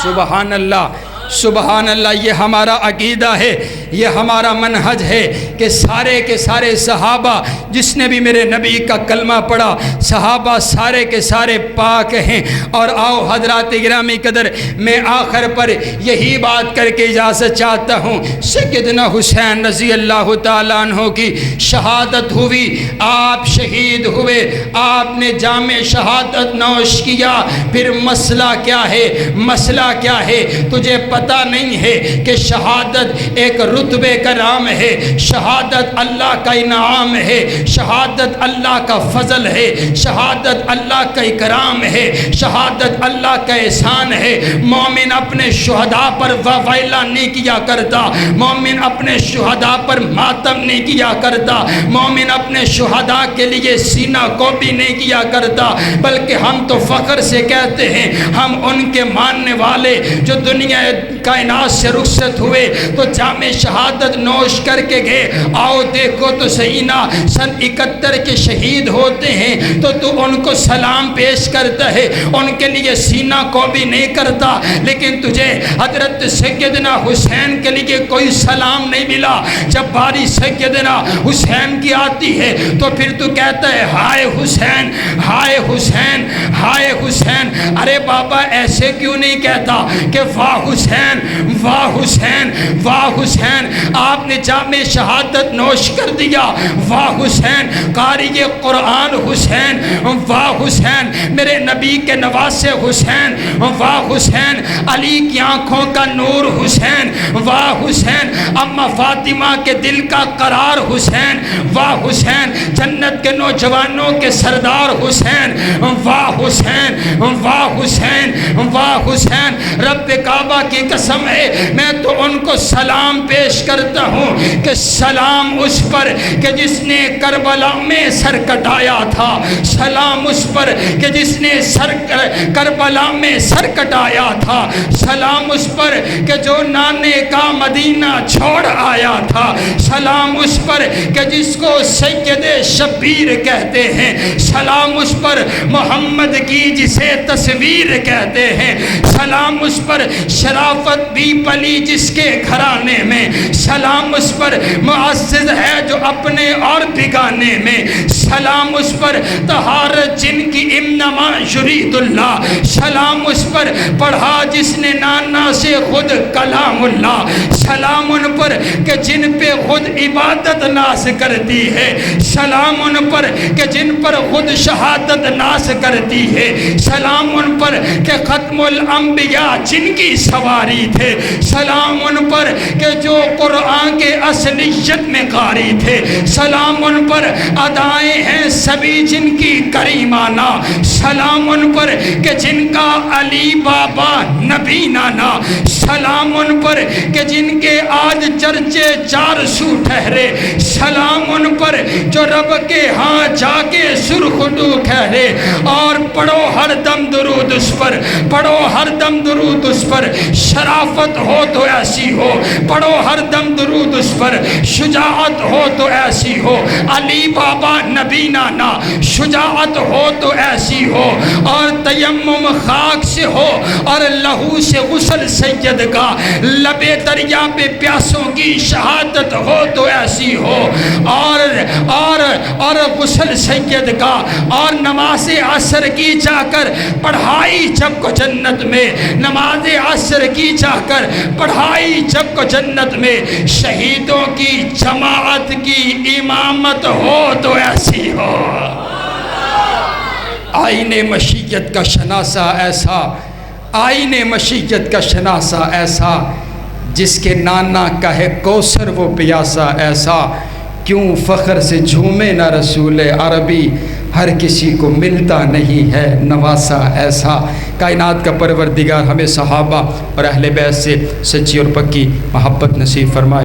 سبحان اللہ سبحان اللہ۔ یہ ہمارا عقیدہ ہے، یہ ہمارا منہج ہے کہ سارے کے سارے صحابہ جس نے بھی میرے نبی کا کلمہ پڑھا صحابہ سارے کے سارے پاک ہیں۔ اور آؤ حضرات گرامی قدر، میں آخر پر یہی بات کر کے اجازت چاہتا ہوں، سیدنا حسین رضی اللہ تعالیٰ عنہ کی شہادت ہوئی، آپ شہید ہوئے، آپ نے جام شہادت نوش کیا، پھر مسئلہ کیا ہے؟ مسئلہ کیا ہے؟ تجھے پتہ نہیں ہے کہ شہادت ایک رتبے کا نام ہے، شہادت اللہ کا انعام ہے، شہادت اللہ کا فضل ہے، شہادت اللہ کا اکرام ہے، شہادت اللہ کا احسان ہے۔ مومن اپنے شہداء پر ویلا نہیں کیا کرتا، مومن اپنے شہداء پر ماتم نہیں کیا کرتا، مومن اپنے شہداء کے لیے سینہ کوبی نہیں کیا کرتا، بلکہ ہم تو فخر سے کہتے ہیں ہم ان کے ماننے والے جو دنیا کائنات سے رخصت ہوئے تو جام شہادت نوش کر کے گئے۔ آؤ دیکھو تو صحیح نا، سن 71 کے شہید ہوتے ہیں تو ان کو سلام پیش کرتا ہے، ان کے لیے سینہ کو بھی نہیں کرتا، لیکن تجھے حضرت سیدنا حسین کے لیے کوئی سلام نہیں ملا۔ جب باری سیدنا حسین کی آتی ہے تو پھر تو کہتا ہے ہائے حسین ہائے حسین ہائے حسین، ارے بابا ایسے کیوں نہیں کہتا کہ واہ حسین واہ حسین واہ حسین؟ آپ نے جام شہادت نوش کر دیا، واہ حسین قاری قرآن حسین، واہ حسین میرے نبی کے نواسے حسین، واہ حسین علی کی آنکھوں کا نور حسین، واہ حسین اماں فاطمہ کے دل کا قرار حسین، واہ حسین جنت کے نوجوانوں کے سردار حسین، واہ حسین واہ حسین واہ حسین۔ رب کعبہ کی قسم ہے میں تو ان کو سلام پیش کرتا ہوں کہ سلام اس پر کہ جس نے کربلا میں سر کٹایا تھا، سلام اس پر کہ جس نے کربلا میں سر کٹایا تھا، سلام اس پر کہ جو نانے کا مدینہ چھوڑ آیا تھا، سلام اس پر کہ جس کو سید شبیر کہتے ہیں، سلام اس پر محمد کی جسے تصویر کہتے ہیں، سلام اس پر شرافت بھی پلی جس کے گھرانے میں، سلام اس پر معزز ہے جو اپنے اور بگانے میں، سلام اس پر طہارت جن کی انما یرید اللہ، سلام اس پر پڑھا جس نے نانا سے خود کلام اللہ، سلام ان پر کہ جن پہ خود عبادت ناز کرتی ہے، سلام ان پر کہ جن پر خود شہادت ناز کرتی ہے، سلام ان پر کہ ختم الانبیاء جن کی سواری تھے، سلام ان پر کہ جو قرآن کے اصلیت میں قاری تھے، سلام ان پر ادائیں ہیں سبھی جن کی کریمانہ، سلام ان پر کہ جن کا علی بابا نبی نانا، سلام ان پر کہ جن کے آج چرچے 400 ٹھہرے، سلام ان پر جو رب کے ہاں جا کے سرخدو ٹھہرے، اور پڑھو ہر دم درود اس پر، پڑھو ہر دم درود اس پر، شرافت ہو تو ایسی ہو، پڑھو ہر دم درود اس پر، شجاعت ہو تو ایسی ہو، علی بابا نبی نانا، شجاعت ہو تو ایسی ہو، اور تیمم خاک سے ہو اور لہو سے غسل سید کا، لب دریا پہ پیاسوں کی شہادت ہو تو ایسی ہو، اور غسل سید کا، اور نماز عصر کی جا کر پڑھائی جب کو جنت میں، نماز عصر کی جا کر پڑھائی جب کو جنت میں، شہیدوں کی جماعت کی امامت ہو تو ایسی ہو۔ آئین مشیت کا شناسہ ایسا، آئین مشیت کا شناسہ ایسا، جس کے نانا کا ہے کوثر وہ پیاسا ایسا، کیوں فخر سے جھومے نہ رسول عربی، ہر کسی کو ملتا نہیں ہے نواسا ایسا۔ کائنات کا پروردگار ہمیں صحابہ اور اہل بیت سے سچی اور پکی محبت نصیب فرمائے۔